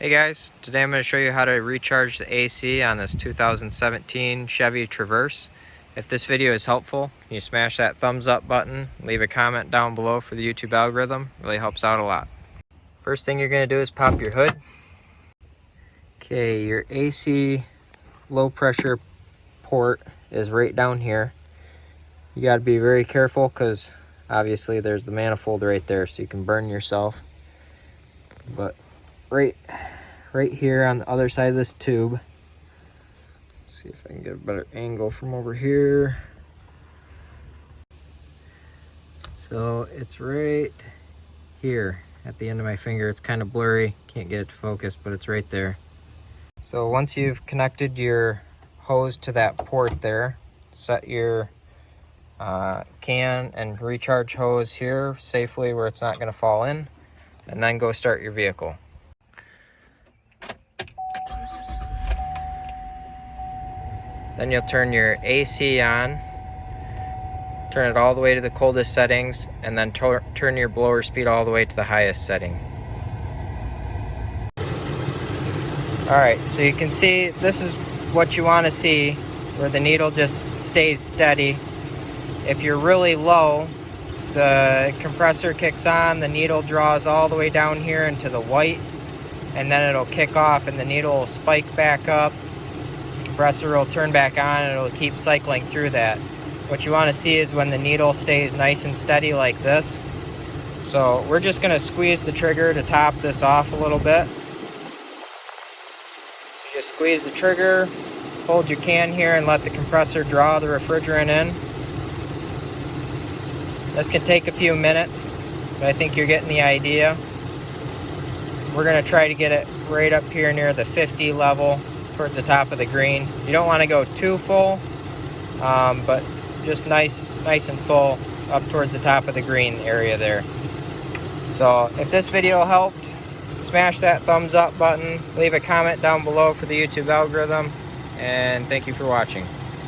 Hey guys, today I'm going to show you how to recharge the AC on this 2017 Chevy Traverse. If this video is helpful, can you smash that thumbs up button, leave a comment down below for the YouTube algorithm. It really helps out a lot. First thing you're going to do is pop your hood. Okay, your AC low pressure port is right down here. You got to be very careful because obviously there's the manifold right there, so you can burn yourself. But right here on the other side of this tube, let's see if I can get a better angle from over here. So it's right here at the end of my finger. It's kind of blurry, can't get it to focus, but it's right there. So once you've connected your hose to that port there, set your can and recharge hose here safely where it's not going to fall in, and then go start your vehicle. Then you'll turn your AC on, turn it all the way to the coldest settings, and then turn your blower speed all the way to the highest setting. Alright, so you can see this is what you want to see, where the needle just stays steady. If you're really low, the compressor kicks on, the needle draws all the way down here into the white, and then it'll kick off and the needle will spike back up. Compressor will turn back on and it'll keep cycling through that. What you want to see is when the needle stays nice and steady like this. So we're just going to squeeze the trigger to top this off a little bit. So just squeeze the trigger, hold your can here and let the compressor draw the refrigerant in. This can take a few minutes, but I think you're getting the idea. We're going to try to get it right up here near the 50 level towards the top of the green. You don't want to go too full, but just nice and full up towards the top of the green area there. So if this video helped, smash that thumbs up button, leave a comment down below for the YouTube algorithm, and thank you for watching.